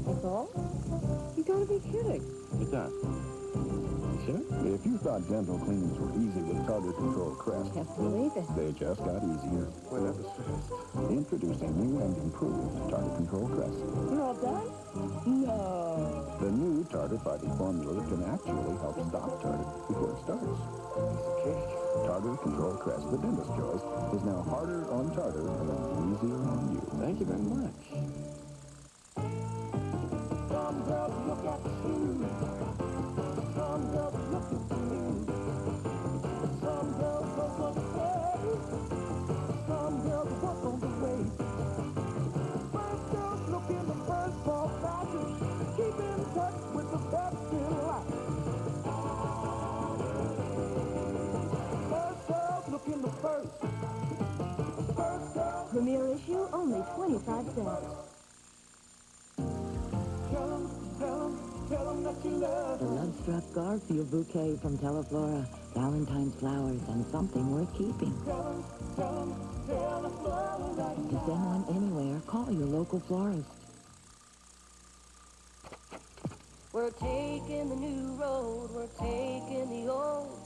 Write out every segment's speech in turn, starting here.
That's all? You gotta be kidding. It does. Sure? If you thought dental cleanings were easy with Tartar Control Crest, Have to believe it. they just got easier. Boy, that was fast. Introducing new and improved Tartar Control Crest. You're all done? No. The new Tartar Fighting formula can actually help stop tartar before it starts. Okay. Tartar Control Crest, the dentist choice, is now harder on tartar and easier on you. Thank you very much. Some girls look at you. Some girls look at you. Some girls go for the face. Some girls work on the waist. First girls look in the first ball fashion. Keep in touch with the best in life. First girls look in the first. First girls. Premier issue, only 25 cents. Tell them that you love The them. love-struck Garfield bouquet from Teleflora, Valentine's flowers, and something worth keeping. Tell them that To send one anywhere, call your local florist. We're taking the new road, we're taking the old.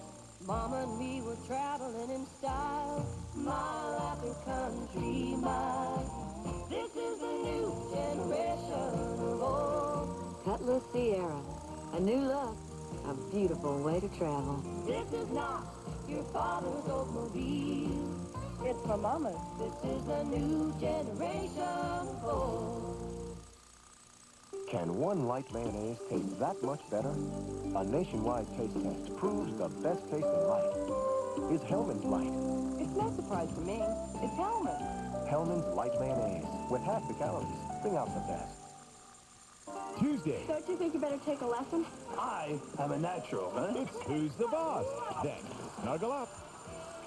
Mama and me were traveling in style, mile after country mile. This is the new generation of old. Cutlass Sierra, a new look, a beautiful way to travel. This is not your father's automobile. It's for Mama's. This is the new generation of old. Can one light mayonnaise taste that much better? A nationwide taste test proves the best taste in light is Hellman's Light. It's no surprise to me. It's Hellman. Hellman's Light Mayonnaise with half the calories. Bring out the best. Tuesday, Don't you think you better take a lesson? I am a natural, huh? it's Who's the Boss? Then, snuggle up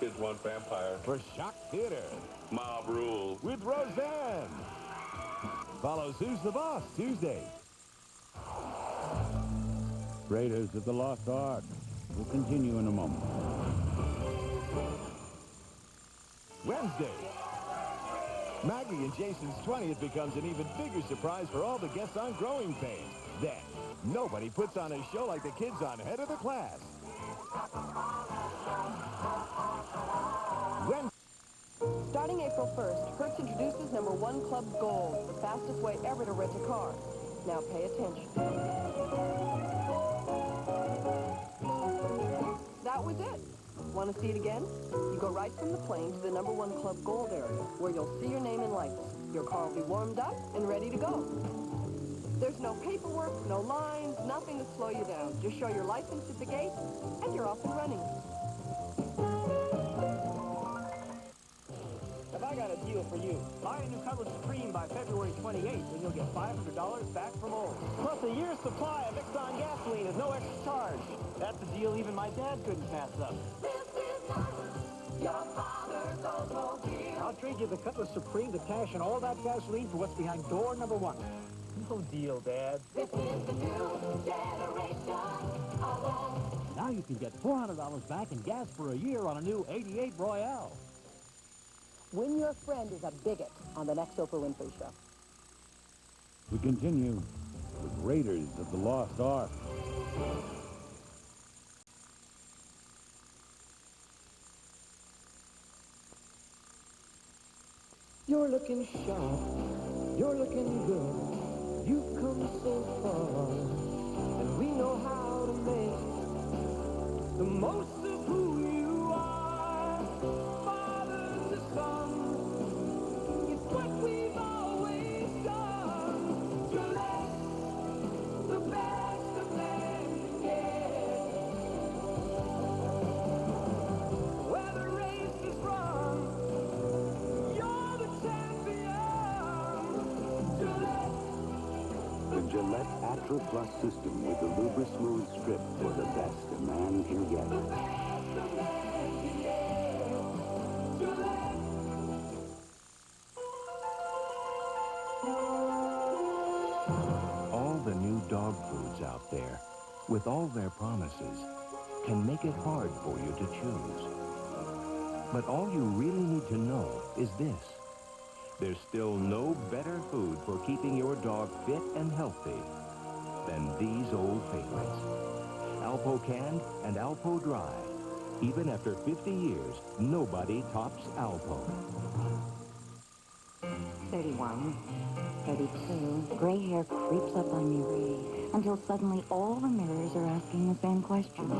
Kids want vampire. for Shock Theater Mob rule. with Roseanne. Follows Who's the Boss Tuesday. Raiders of the Lost Ark will continue in a moment. Wednesday, Maggie and Jason's 20th becomes an even bigger surprise for all the guests on Growing Pains. Then, nobody puts on a show like the kids on Head of the Class. Wednesday, Starting April 1st, Hertz introduces #1 Club Gold, the fastest way ever to rent a car. Now pay attention. That was it. Want to see it again? You go right from the plane to the #1 Club Gold area, where you'll see your name in lights. Your car will be warmed up and ready to go. There's no paperwork, no lines, nothing to slow you down. Just show your license at the gate, and you're off and running. Have I got a deal for you? Buy a new Cover Supreme by February 28th, and you'll get $500 back from old. Plus a year's supply of Exxon gasoline is no extra charge. That's a deal even my dad couldn't pass up. your father's automobile. I'll trade you the Cutlass Supreme, the cash, and all that gasoline for what's behind door #1. No deal, Dad. This is the new generation of old. Now you can get $400 back in gas for a year on a new '88 Royale. Win your friend is a bigot on the next Oprah Winfrey Show. we continue with Raiders of the Lost Ark. You're looking sharp. You're looking good. You've come so far. And we know how to make the most of who you are. Father to son. It's what we've always done. To let the best of man get. Where the race is run. You're the champion. To let The Gillette Atra Plus system with the Lubra Smooth Strip for the best a man can get. the best of man get. To let All the new dog foods out there, with all their promises, can make it hard for you to choose. But all you really need to know is this. There's still no better food for keeping your dog fit and healthy than these old favorites. Alpo Canned and Alpo Dry. Even after 50 years, nobody tops Alpo. 31, 32. Gray hair creeps up on you, Ray, until suddenly all the mirrors are asking the same question.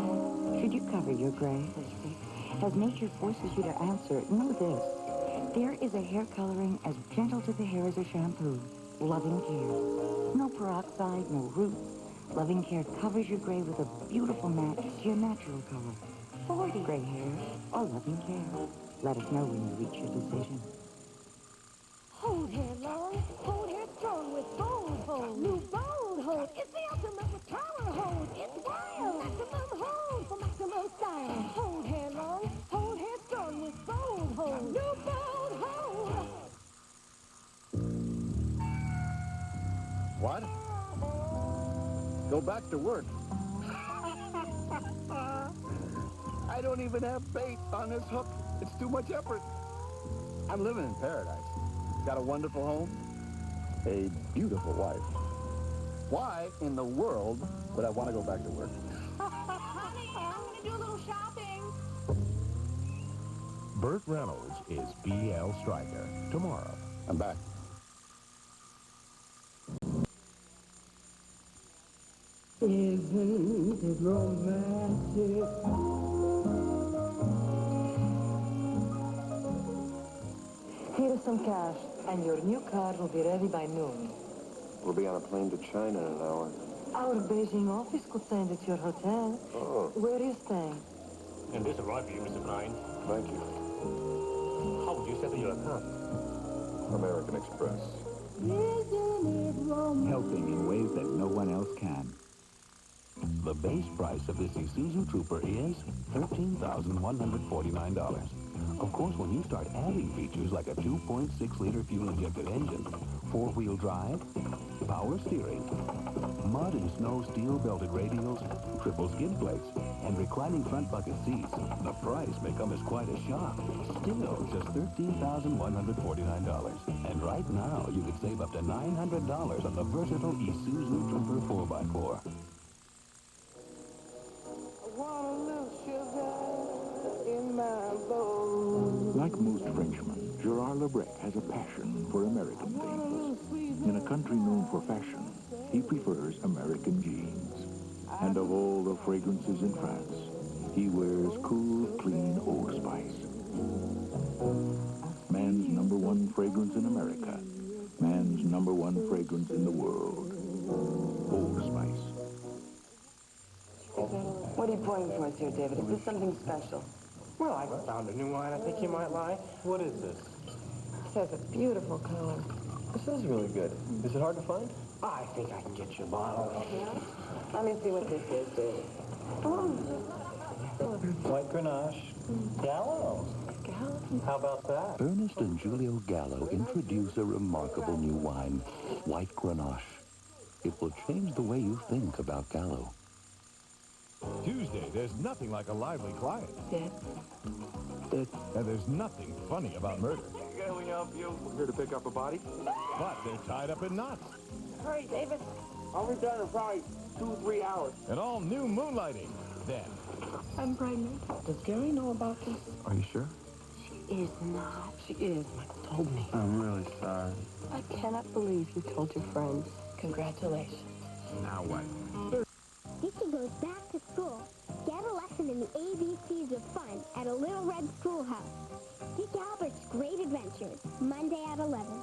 Should you cover your gray? As nature forces you to answer, know this. There is a hair coloring as gentle to the hair as a shampoo. Loving Care. No peroxide, no roots. Loving Care covers your gray with a beautiful match to your natural color. 40 gray hairs or Loving Care. Let us know when you reach your decision. Hold hair long, hold hair strong with Bold Hold. New Bold Hold is the ultimate with power hold. It's wild. Maximum hold for maximum style. Hold hair long, hold hair strong with Bold Hold. New Bold Hold. What? Go back to work. I don't even have bait on this hook. It's too much effort. I'm living in paradise. Got a wonderful home, a beautiful wife. Why in the world would I want to go back to work? Honey, I'm going to do a little shopping. Burt Reynolds is B.L. Stryker. Tomorrow. I'm back. Isn't it romantic? Here's some cash, and your new car will be ready by noon. We'll be on a plane to China in an hour. Our Beijing office could send it to your hotel. Oh, Where are you staying? And this arrived for you, Mr. Klein. thank you. How would you settle your account? American Express. Helping in ways that no one else can. The base price of this Isuzu Trooper is $13,149. Of course, when you start adding features like a 2.6-liter fuel-injected engine, four-wheel drive, power steering, mud and snow steel-belted radials, triple skid plates, and reclining front bucket seats, the price may come as quite a shock. Still, just $13,149. And right now, you could save up to $900 on the versatile Isuzu Trooper 4x4. Like most Frenchmen, Gerard Lebrec has a passion for American things. In a country known for fashion, he prefers American jeans. And of all the fragrances in France, he wears cool, clean Old Spice. Man's #1 fragrance in America. Man's #1 fragrance in the world. Old Spice. What are you pointing for us here, David? Is this something special? Well, I found a new wine I think you might like. What is this? It has a beautiful color. This is really good. Is it hard to find? I think I can get you a bottle. Let me see what this is, David. White Grenache. Gallo. How about that? Ernest and Julio Gallo introduce a remarkable new wine, White Grenache. It will change the way you think about Gallo. Tuesday, there's nothing like a lively client. Yes. And there's nothing funny about murder. Can we help you? We're here to pick up a body. But they're tied up in knots. Hurry, David. I'll return in probably 2-3 hours. And all new moonlighting. Then, I'm pregnant. Does Gary know about this? Are you sure? She is not. She is. Michael told me. I'm really sorry. I cannot believe you told your friends. Congratulations. Now what? Dickie goes back to school. Get a lesson in the ABCs of fun at a Little Red Schoolhouse. Dick Albert's Great Adventures, Monday at 11.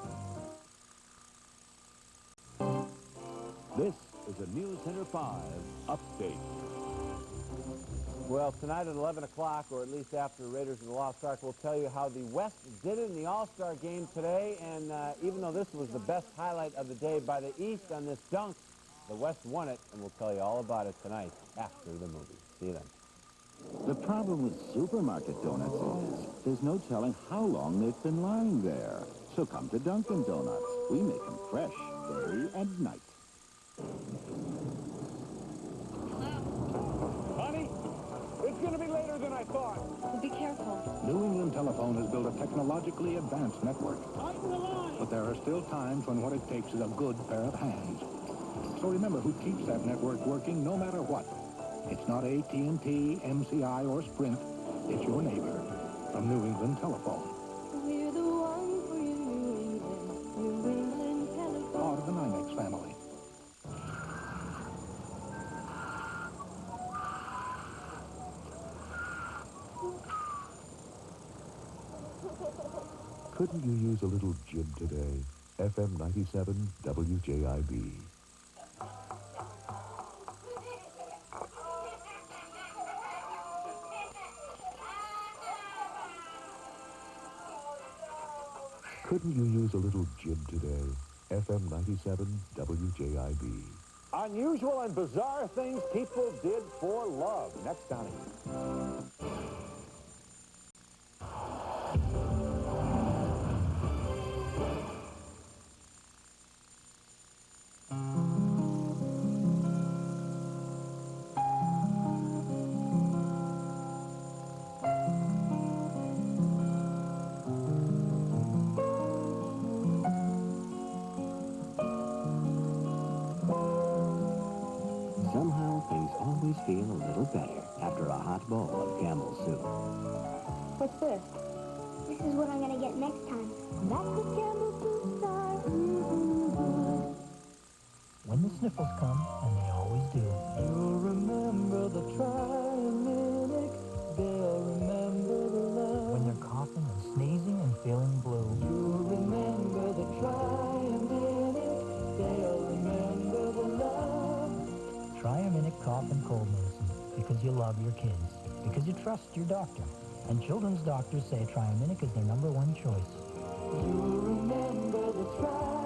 This is a News Center 5 update. Well, tonight at 11 o'clock, or at least after Raiders of the Lost Ark, we'll tell you how the West did it in the All-Star game today. And even though this was the best highlight of the day by the East on this dunk, the West won it, and we'll tell you all about it tonight after the movie. See you then. The problem with supermarket donuts is there's no telling how long they've been lying there. So come to Dunkin' Donuts. We make them fresh, day and night. Honey, it's going to be later than I I thought. Well, be careful. New England Telephone has built a technologically advanced network. Tighten the line. But there are still times when what it takes is a good pair of hands. So remember who keeps that network working no matter what. It's not AT&T, MCI, or Sprint. It's your neighbor from New England Telephone. We're the one for you, New England Telephone. Part of the NYMEX family. Couldn't you use a little jib today? FM 97 WJIB. Couldn't you use a little jib today? FM 97 WJIB. Unusual and bizarre things people did for love. Next, Donnie. Somehow, things always feel a little better after a hot bowl of Campbell soup. What's this? This is what I'm gonna get next time. That's the Campbell soup star. When the sniffles come, and they always do. You'll remember the triaminic. They'll remember the love. When they're coughing and sneezing and feeling blue. You'll remember the triaminic. They'll remember the love. Triaminic cough and cold medicine. Because you love your kids. Because you trust your doctor. And children's doctors say Triaminic is their #1 choice. You'll remember the Triaminic.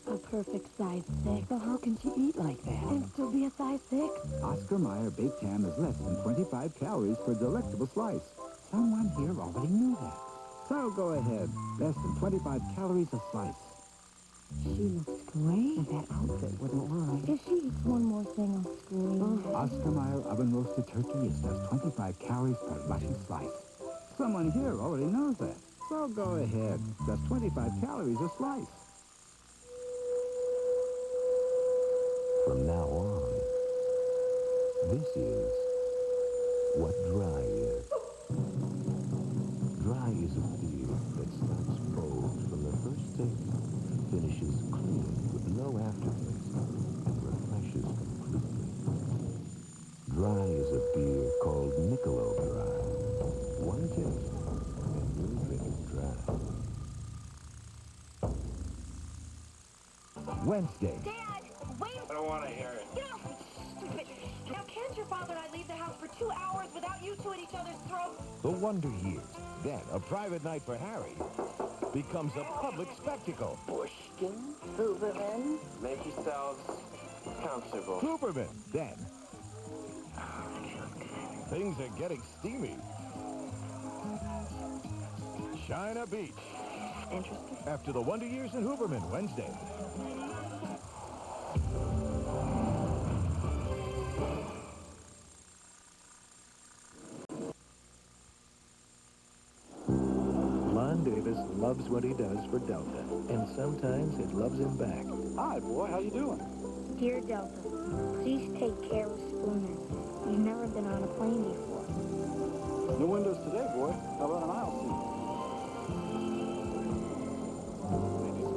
A perfect size 6. Well, how can she eat like that? And still be a size 6? Oscar Mayer baked ham is less than 25 calories per delectable slice. Someone here already knew that. So go ahead. Less than 25 calories a slice. She looks great. That outfit wouldn't lie. If she eats one more thing on screen. Oscar Mayer oven-roasted turkey is just 25 calories per luscious slice. Someone here already knows that. So go ahead. Just 25 calories a slice. From now on, this is what dry is. Dry is a beer that starts bold from the first taste, finishes clean with no aftertaste, and refreshes completely. Dry is a beer called Michelob Dry. One taste, and you're drinking dry. Wednesday. Dad, wait! I don't want to hear it. Get off me, stupid! Now, can't your father and I leave the house for 2 hours without you two at each other's throats? The Wonder Years. Then a private night for Harry becomes a public spectacle. Bushkin, Hooverman. Make yourselves comfortable. Cooperman. Then things are getting steamy. China Beach. Interesting. After the Wonder Years in Hooverman, Wednesday. Lon Davis loves what he does for Delta, and sometimes it loves him back. Hi, boy. How you doing? Dear Delta, please take care of Spooner. You've never been on a plane before. No windows today, boy. How about an aisle seat?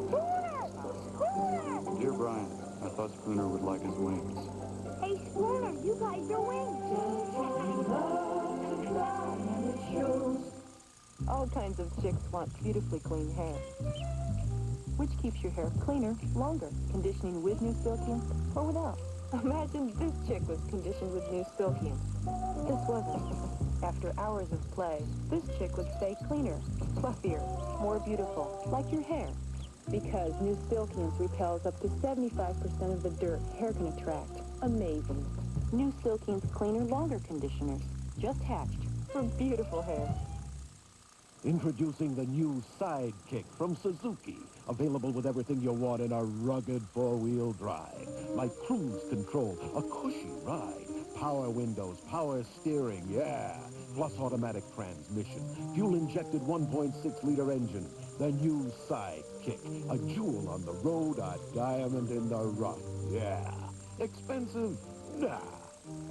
Spooner! Spooner! Dear Brian, I thought Spooner would like his wings. Hey, Spooner, you got your wings. All kinds of chicks want beautifully clean hair. Which keeps your hair cleaner, longer, conditioning with new Silkium or without. Imagine this chick was conditioned with new Silkium. This wasn't. After hours of play, this chick would stay cleaner, fluffier, more beautiful, like your hair. Because new Silkium repels up to 75% of the dirt hair can attract. Amazing. New Silkium's cleaner, longer conditioners. Just hatched for beautiful hair. Introducing the new Sidekick from Suzuki. Available with everything you want in a rugged four-wheel drive. Like cruise control, a cushy ride, power windows, power steering, yeah. Plus automatic transmission, fuel-injected 1.6-liter engine. The new Sidekick. A jewel on the road, a diamond in the rough, yeah. Expensive? Nah.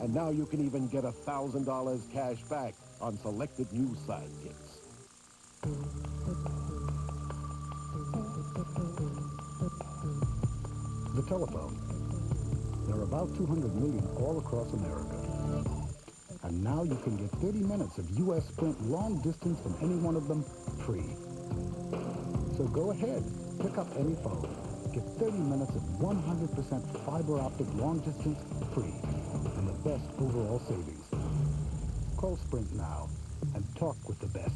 And now you can even get $1,000 cash back on selected new Sidekicks. The telephone. There are about 200 million all across America. And now you can get 30 minutes of U.S. Sprint long distance from any one of them free. So go ahead, pick up any phone. Get 30 minutes of 100% fiber optic long distance free. And the best overall savings. Call Sprint now and talk with the best.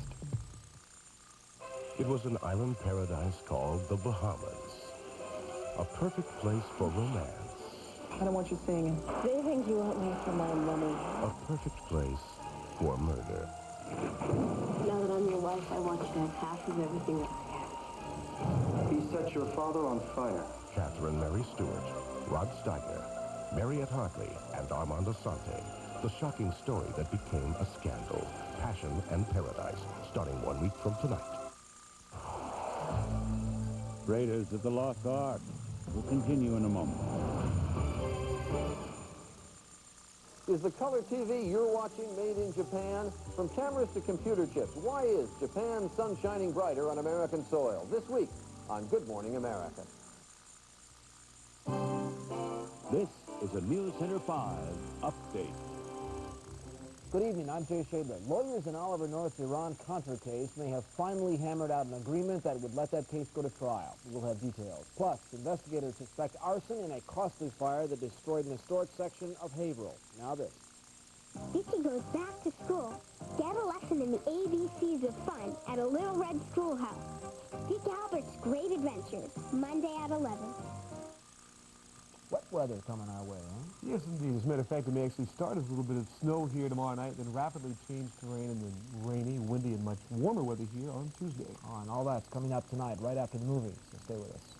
It was an island paradise called the Bahamas. A perfect place for romance. I don't want you singing. They think you want me for my money. A perfect place for murder. Now that I'm your wife, I want you to have half of everything that I have. He set your father on fire. Catherine Mary Stewart, Rod Steiger, Mariette Hartley, and Armand Asante. The shocking story that became a scandal. Passion and Paradise, starting 1 week from tonight. Raiders of the Lost Ark will continue in a moment. Is the color TV you're watching made in Japan? From cameras to computer chips, why is Japan's sun shining brighter on American soil? This week on Good Morning America. This is a News Center 5 update. Good evening, I'm Jay Shabler. Lawyers in Oliver North's Iran-Contra case may have finally hammered out an agreement that would let that case go to trial. We'll have details. Plus, investigators suspect arson in a costly fire that destroyed an historic section of Haverhill. Now this. Dickie goes back to school. Get a lesson in the ABCs of fun at a Little Red Schoolhouse. Dick Albert's Great Adventures, Monday at 11. Wet weather coming our way, huh? Yes, indeed. As a matter of fact, it may actually start as a little bit of snow here tomorrow night, then rapidly change to rain, and then rainy, windy, and much warmer weather here on Tuesday. Oh, and all that's coming up tonight, right after the movie, so stay with us.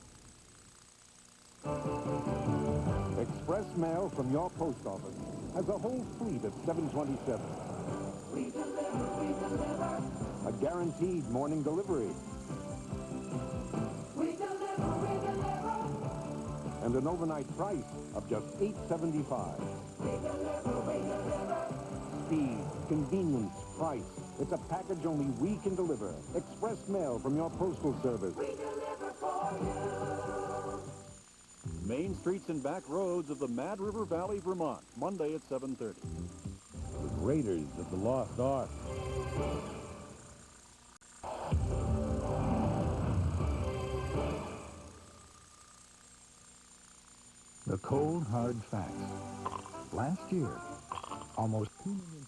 Express mail from your post office has a whole fleet of 727. We deliver. A guaranteed morning delivery. We deliver. And an overnight price of just $8.75. Speed, convenience, price. It's a package only we can deliver. Express mail from your postal service. We deliver for you. Main streets and back roads of the Mad River Valley, Vermont, Monday at 7:30. The Raiders of the Lost Ark. The cold, hard facts. Last year, almost 2 million...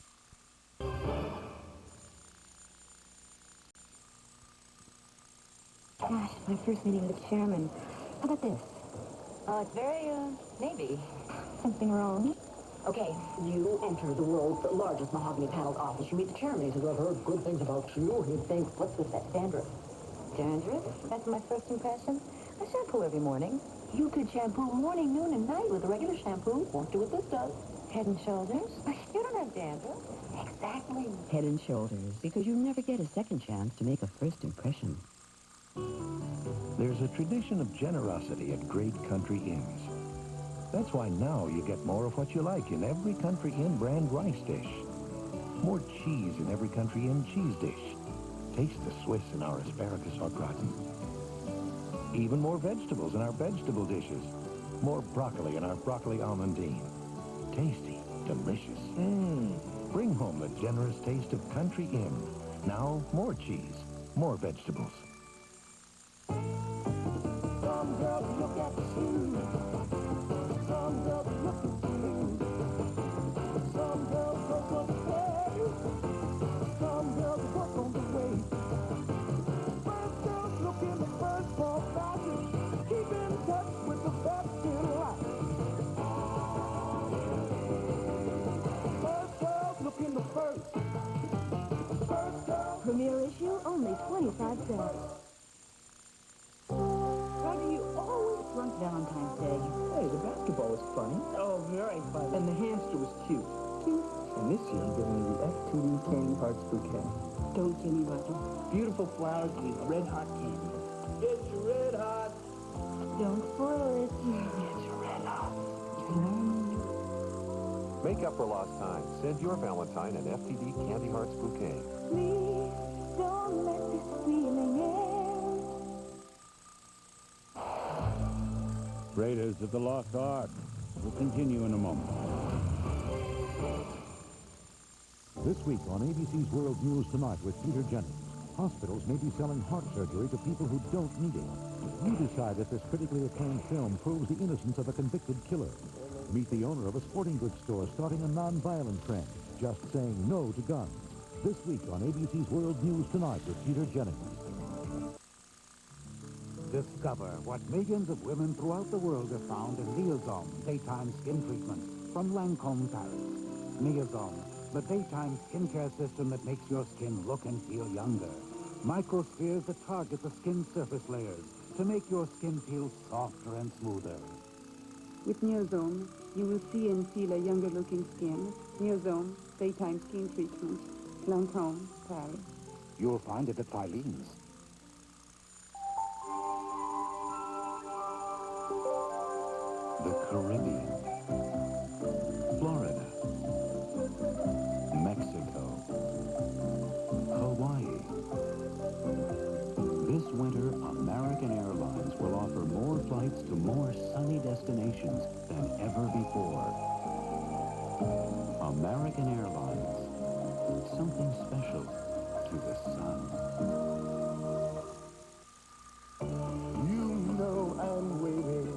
Gosh, my first meeting with the chairman. How about this? Oh, it's very, maybe. Something wrong? Okay, you enter the world's largest mahogany paneled office. You meet the chairman. He says, I've heard good things about you. He'd think, what's with that dandruff? Dandruff? That's my first impression. I shampoo every morning. You could shampoo morning, noon, and night with a regular shampoo. Won't do what this does. Head and Shoulders? You don't have dandruff. Exactly. Head and Shoulders, because you never get a second chance to make a first impression. There's a tradition of generosity at great country inns. That's why now you get more of what you like in every Country Inn brand rice dish. More cheese in every Country Inn cheese dish. Taste the Swiss in our asparagus au gratin. Even more vegetables in our vegetable dishes. More broccoli in our broccoli almondine. Tasty, delicious. Bring home the generous taste of Country Inn. Now, more cheese, more vegetables. Some girls look at you. Some girls look at you. Some girls look away. Some girls work on the way. First girls look in the first for fashion. Keep in touch with the best in life. First girls look in the first. First girls Premiere issue, only 25 cents. Roger, you always flunk Valentine's Day. Hey, the basketball was funny. Oh, very funny. And the hamster was cute. Cute. And this year, I'm giving you the FTD Candy Hearts bouquet. Don't kill me, Roger. Beautiful flowers with red-hot candy. It's red hot. Don't spoil it. It's red hot. Make up for lost time. Send your Valentine an FTD Candy Hearts bouquet. Please don't let this feeling end. Raiders of the Lost Ark will continue in a moment. This week on ABC's World News Tonight with Peter Jennings. Hospitals may be selling heart surgery to people who don't need it. You decide if this critically acclaimed film proves the innocence of a convicted killer. Meet the owner of a sporting goods store starting a non-violent trend, just saying no to guns. This week on ABC's World News Tonight with Peter Jennings. Discover what millions of women throughout the world have found in Neozone daytime skin treatment from Lancôme, Paris. Neozone, the daytime skincare system that makes your skin look and feel younger. Microspheres that target the skin surface layers to make your skin feel softer and smoother. With Neozone, you will see and feel a younger-looking skin. Neozone, daytime skin treatment. Lancôme, Paris. You'll find it at Filene's. The Caribbean, Florida, Mexico, Hawaii. This winter, American Airlines will offer more flights to more sunny destinations than ever before. American Airlines, something special to the sun. You know I'm waiting,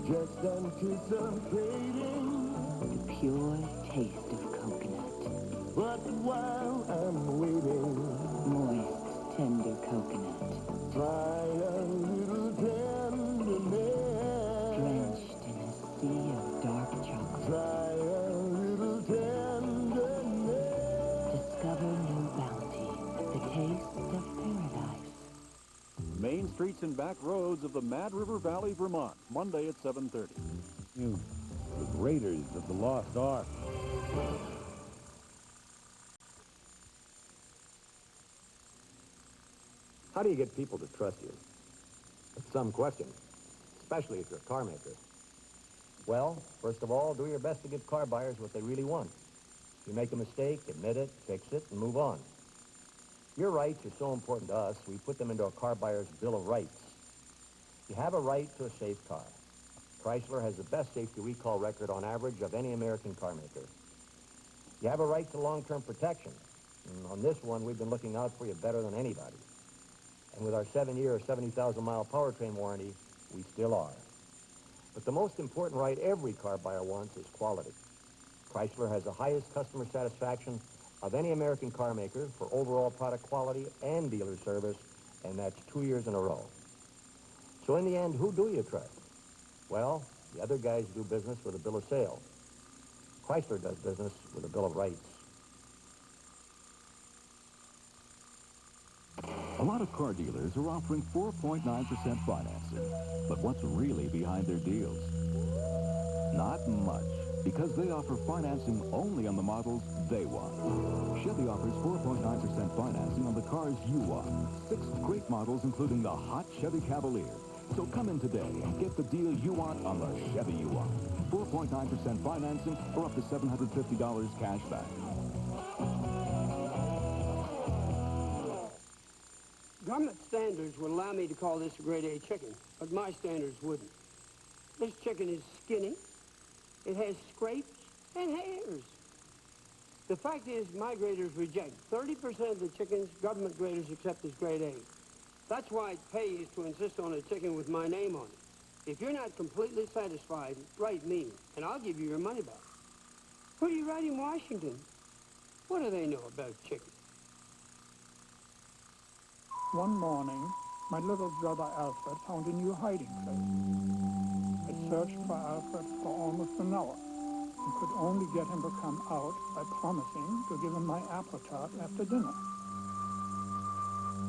just anticipating The pure taste of coconut. but while I'm waiting, Moist, tender coconut. try a little tenderness. Drenched in a sea of dark chocolate. Try a little tenderness. Discover new bounty. The taste of paradise. Main streets and back roads of the Mad River Valley, Vermont, Monday at 7:30. You, with Raiders of the Lost Ark. How do you get people to trust you? It's some question, especially if you're a car maker. Well, first of all, do your best to give car buyers what they really want. If you make a mistake, admit it, fix it, and move on. Your rights are so important to us, we put them into a car buyer's Bill of Rights. You have a right to a safe car. Chrysler has the best safety recall record on average of any American car maker. You have a right to long-term protection. And on this one, we've been looking out for you better than anybody. And with our 7-year, 70,000-mile powertrain warranty, we still are. But the most important right every car buyer wants is quality. Chrysler has the highest customer satisfaction of any American car maker for overall product quality and dealer service, and that's 2 years in a row. So in the end, who do you trust? Well, the other guys do business with a bill of sale. Chrysler does business with a Bill of Rights. A lot of car dealers are offering 4.9% financing. But what's really behind their deals? Not much, because they offer financing only on the models they want. Chevy offers 4.9% financing on the cars you want. 6 great models, including the hot Chevy Cavalier. So come in today and get the deal you want on the Chevy you want. 4.9% financing or up to $750 cash back. Government standards would allow me to call this a grade A chicken, but my standards wouldn't. This chicken is skinny, it has scrapes and hairs. The fact is, my graders reject 30% of the chickens government graders accept as grade A. That's why it pays to insist on a chicken with my name on it. If you're not completely satisfied, write me, and I'll give you your money back. Who do you write in Washington? What do they know about chicken? One morning, my little brother Alfred found a new hiding place. I searched for Alfred for almost an hour and could only get him to come out by promising to give him my apple tart after dinner.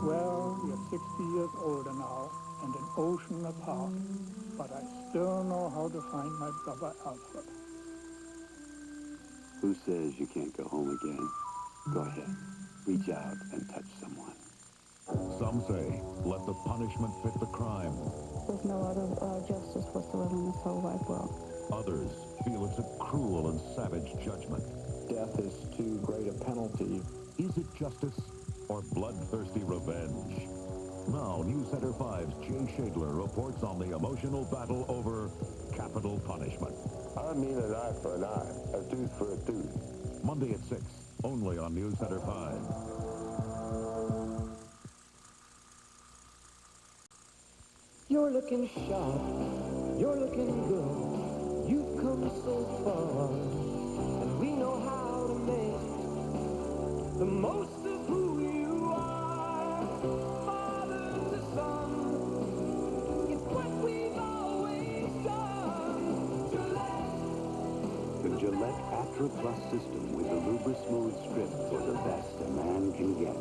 Well, we're 60 years older now and an ocean apart, but I still know how to find my brother Alfred. Who says you can't go home again? Go ahead. Reach out and touch someone. Some say, let the punishment fit the crime. There's no other justice whatsoever in this whole wide world. Others feel it's a cruel and savage judgment. Death is too great a penalty. Is it justice or bloodthirsty revenge? Now, News Center 5's Jay Shadler reports on the emotional battle over capital punishment. I mean an eye for an eye, a tooth for a tooth. Monday at 6, only on News Center 5. You're looking sharp, you're looking good. You've come so far, and we know how to make the most of who you are. Father to son, it's what we've always done. The Gillette Atra Plus system with the Lubra Smooth Strip for the best a man can get.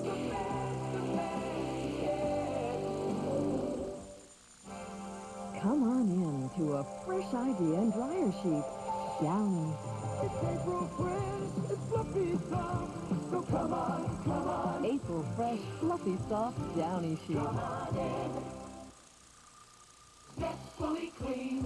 Come on in to a fresh idea in dryer sheet. Downy. It's April fresh, it's fluffy soft, so come on, come on. April fresh, fluffy, soft Downy sheet. Come on in. Zestfully clean.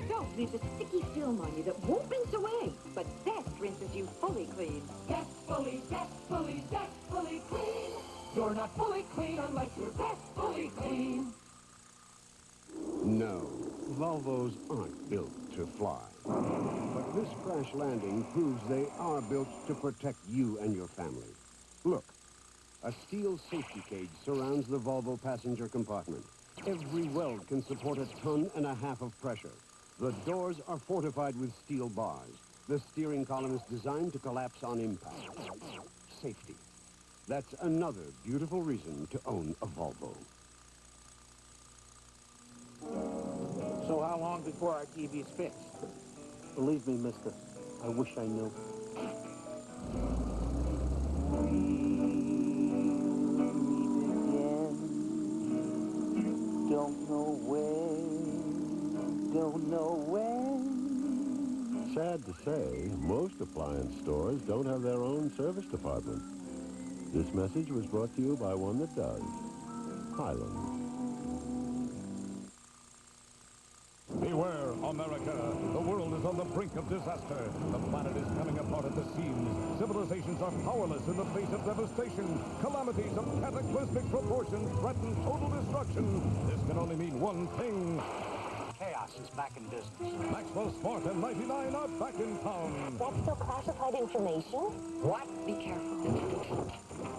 Don't leave the sticky film on you that won't rinse away, but Zest rinses you fully clean. Zestfully, zestfully, zestfully clean. You're not fully clean unless you're zestfully clean. No, Volvos aren't built to fly. But this crash landing proves they are built to protect you and your family. Look, a steel safety cage surrounds the Volvo passenger compartment. Every weld can support 1.5 tons of pressure. The doors are fortified with steel bars. The steering column is designed to collapse on impact. Safety. That's another beautiful reason to own a Volvo. So how long before our TV's fixed? Believe me, mister, I wish I knew. Don't know when, don't know when. Sad to say, most appliance stores don't have their own service department. This message was brought to you by one that does. Highland. Beware, America. The world is on the brink of disaster. The planet is coming apart at the seams. Civilizations are powerless in the face of devastation. Calamities of cataclysmic proportions threaten total destruction. This can only mean one thing. Chaos is back in business. Maxwell Smart and 99 are back in town. That's still classified information? What? Be careful.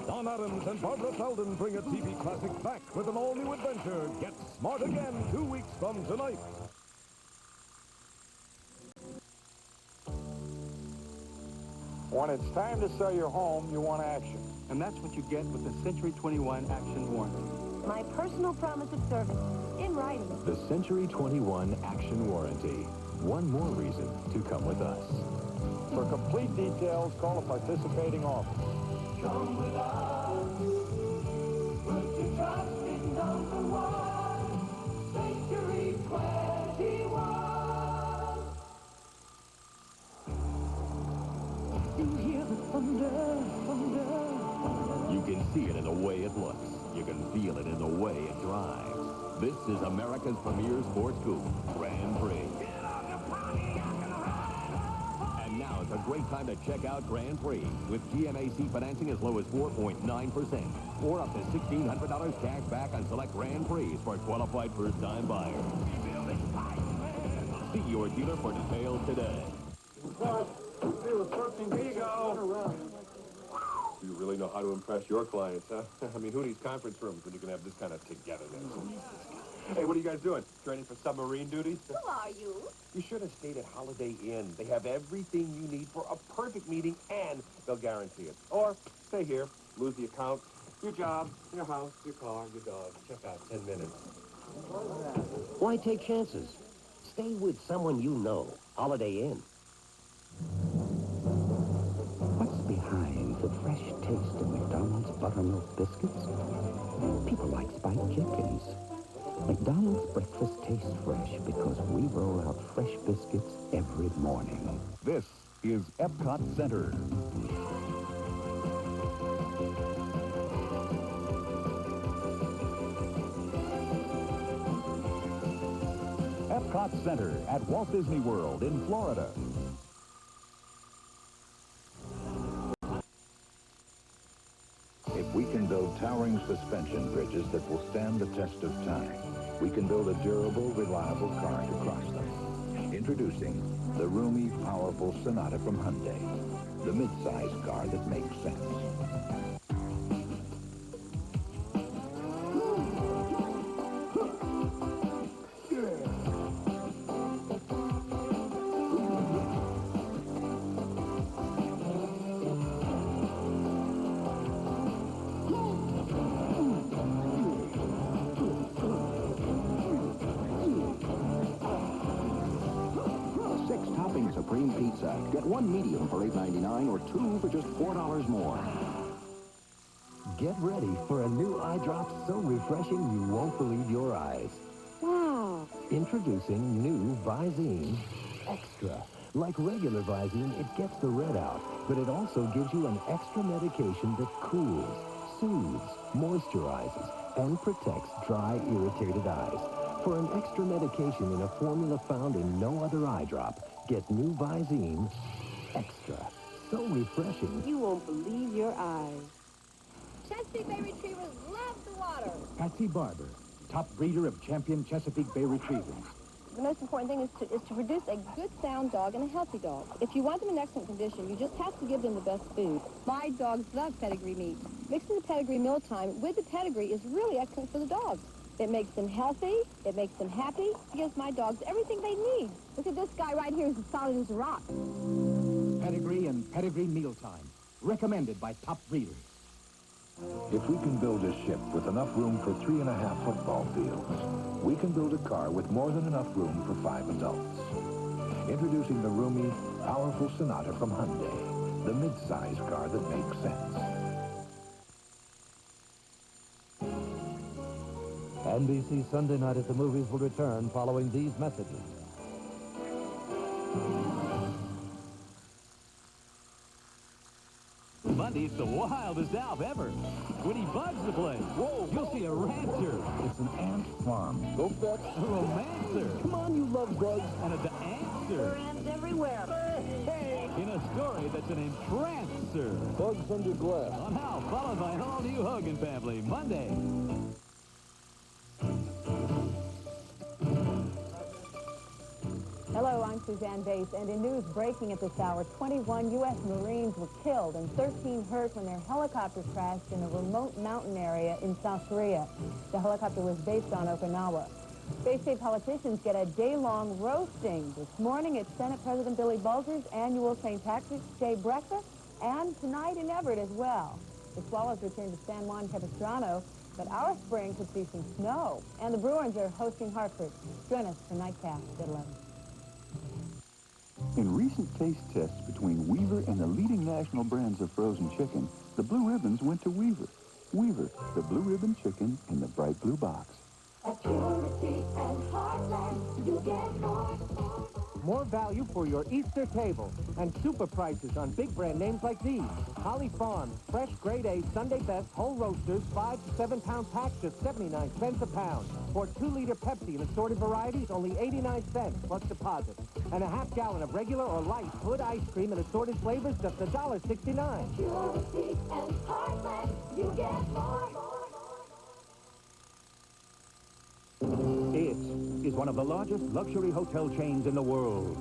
Don Adams and Barbara Feldon bring a TV classic back with an all-new adventure. Get smart again 2 weeks from tonight. When it's time to sell your home, you want action. And that's what you get with the Century 21 Action Warranty. My personal promise of service, in writing. The Century 21 Action Warranty. One more reason to come with us. For complete details, call a participating office. Come with us. Put your trust in number one. Century 21. You hear the thunder, thunder. You can see it in the way it looks. You can feel it in the way it drives. This is America's premier sports coupe, Grand Prix. And now it's a great time to check out Grand Prix with GMAC financing as low as 4.9% or up to $1,600 cash back on select Grand Prix for qualified first-time buyers. See your dealer for details today. Here you go. You really know how to impress your clients, huh? I mean, who needs conference rooms when you can have this kind of togetherness? Hey, what are you guys doing? Training for submarine duty? Who are you? You should have stayed at Holiday Inn. They have everything you need for a perfect meeting, and they'll guarantee it. Or stay here, lose the account, your job, your house, your car, your dog. Check out 10 minutes. Why take chances? Stay with someone you know. Holiday Inn. What's behind the fresh taste of McDonald's buttermilk biscuits? People like spiked chickens. McDonald's breakfast tastes fresh because we roll out fresh biscuits every morning. This is Epcot Center. Epcot Center at Walt Disney World in Florida. If we can build towering suspension bridges that will stand the test of time, we can build a durable, reliable car to cross them. Introducing the roomy, powerful Sonata from Hyundai, the mid-size car that makes sense. Supreme Pizza. Get one medium for $8.99 or two for just $4 more. Get ready for a new eye drop so refreshing you won't believe your eyes. Wow. Introducing new Visine Extra. Like regular Visine, it gets the red out, but it also gives you an extra medication that cools, soothes, moisturizes, and protects dry, irritated eyes. For an extra medication in a formula found in no other eye drop, get new Visine Extra. So refreshing. You won't believe your eyes. Chesapeake Bay Retrievers love the water. Patsy Barber, top breeder of champion Chesapeake Bay Retrievers. The most important thing is to produce a good, sound dog and a healthy dog. If you want them in excellent condition, you just have to give them the best food. My dogs love pedigree meat. Mixing the pedigree mealtime with the pedigree is really excellent for the dogs. It makes them healthy. It makes them happy. It gives my dogs everything they need. Look at this guy right here. He's as solid as a rock. Pedigree and pedigree mealtime. Recommended by top breeders. If we can build a ship with enough room for 3.5 football fields, we can build a car with more than enough room for 5 adults. Introducing the roomy, powerful Sonata from Hyundai, the mid-size car that makes sense. NBC Sunday Night at the Movies will return following these messages. Monday's the wildest Alp ever. When he bugs the place, whoa, you'll see a rancher. It's an ant farm. Go fetch. A romancer. Come on, you love bugs. And a dancer. There are ants everywhere. Hey. In a story that's an entrancer. Bugs under glass. On How, followed by an all-new Hogan family, Monday. Hello, I'm Suzanne Bates, and in news breaking at this hour, 21 U.S. Marines were killed and 13 hurt when their helicopter crashed in a remote mountain area in South Korea. The helicopter was based on Okinawa. Bay State politicians get a day-long roasting this morning at Senate President Billy Bulger's annual St. Patrick's Day breakfast, and tonight in Everett as well. The Swallows return to San Juan Capistrano, but our spring could see some snow, and the Bruins are hosting Hartford. Join us for Nightcast at 11. In recent taste tests between Weaver and the leading national brands of frozen chicken, the blue ribbons went to Weaver. Weaver, the blue ribbon chicken in the bright blue box. At Purity and Heartland, you get more. More value for your Easter table and super prices on big brand names like these. Holly Farms, fresh grade A Sunday best whole roasters, 5 to 7 pound packs, just 79 cents a pound. Or 2-liter Pepsi in assorted varieties, only 89 cents plus deposit. And a half gallon of regular or light Hood ice cream in assorted flavors, just $1.69. Purity and Heartland, you get more. It is one of the largest luxury hotel chains in the world.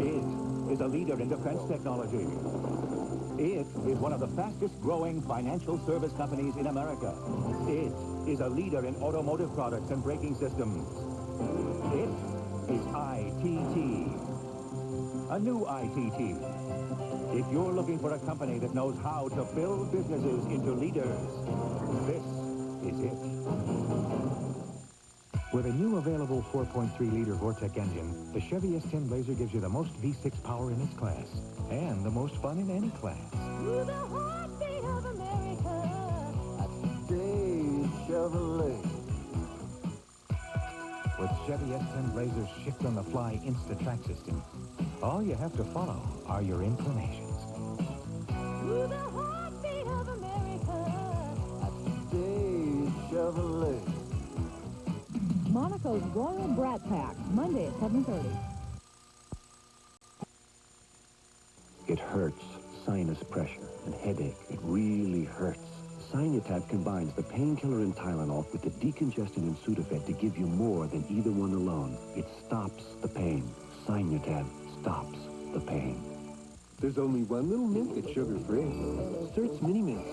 It is a leader in defense technology. It is one of the fastest growing financial service companies in America. It is a leader in automotive products and braking systems. It is ITT. A new ITT. If you're looking for a company that knows how to build businesses into leaders, this is it. With a new available 4.3-liter Vortec engine, the Chevy S10 Blazer gives you the most V6 power in its class, and the most fun in any class. Through the heartbeat of America, Chevy S10 Blazer's shift-on-the-fly Insta-Track system, all you have to follow are your inclinations. To the heartbeat of America. Dave Chevrolet. Monaco's Royal Brat Pack, Monday at 7:30. It hurts. Sinus pressure and headache. It really hurts. Sinutab combines the painkiller and Tylenol with the decongestant and Sudafed to give you more than either one alone. It stops the pain. Sinutab stops the pain. There's only one little mint that's sugar-free. Certs Mini Mints.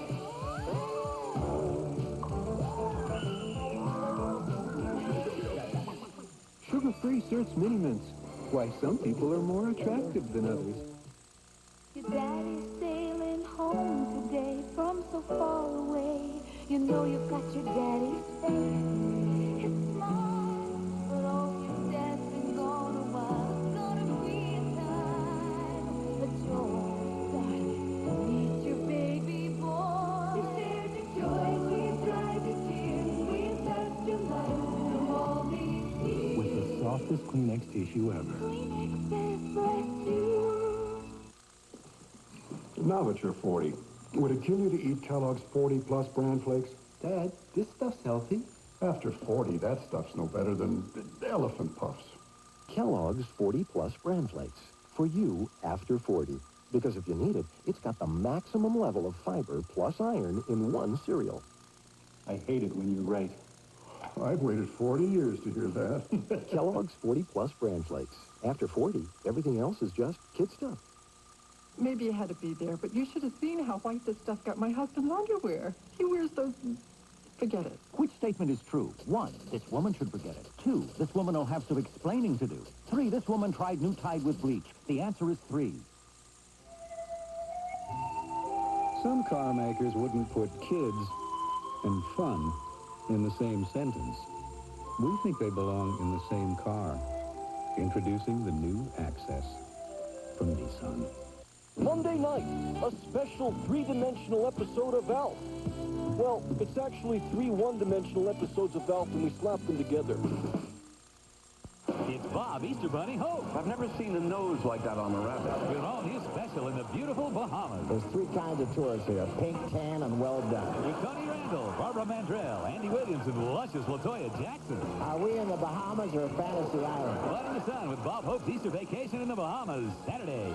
Sugar-free Certs Mini Mints. Why, some people are more attractive than others. Your daddy's sailing home today from so far away. You know you've got your daddy's face. It's small, but oh, your dad's been gone a while. It's gonna be a time that you'll start to meet your baby boy. He shares your joy, he dries your tears. We've touched your life from all these years. With the softest Kleenex tissue ever. Kleenex says bless you. Now that you're 40, would it kill you to eat Kellogg's 40-plus bran flakes? Dad, this stuff's healthy. After 40, that stuff's no better than elephant puffs. Kellogg's 40-plus bran flakes. For you after 40. Because if you need it, it's got the maximum level of fiber plus iron in one cereal. I hate it when you're right. I've waited 40 years to hear that. Kellogg's 40-plus bran flakes. After 40, everything else is just kid stuff. Maybe you had to be there, but you should have seen how white this stuff got my husband's underwear. He wears those... Forget it. Which statement is true? 1, this woman should forget it. 2, this woman will have some explaining to do. 3, this woman tried new Tide with bleach. The answer is 3. Some car makers wouldn't put kids and fun in the same sentence. We think they belong in the same car. Introducing the new Access from Nissan. Monday night, a special 3-dimensional episode of Alf. Well, it's actually 3 one-dimensional episodes of Alf, and we slapped them together. It's Bob Easter Bunny Hope. I've never seen a nose like that on a rabbit. With all new special in the beautiful Bahamas. There's 3 kinds of tourists here, pink, tan, and well done. With Tony Randall, Barbara Mandrell, Andy Williams, and luscious LaToya Jackson. Are we in the Bahamas or Fantasy Island? Blood in the Sun with Bob Hope's Easter Vacation in the Bahamas, Saturday.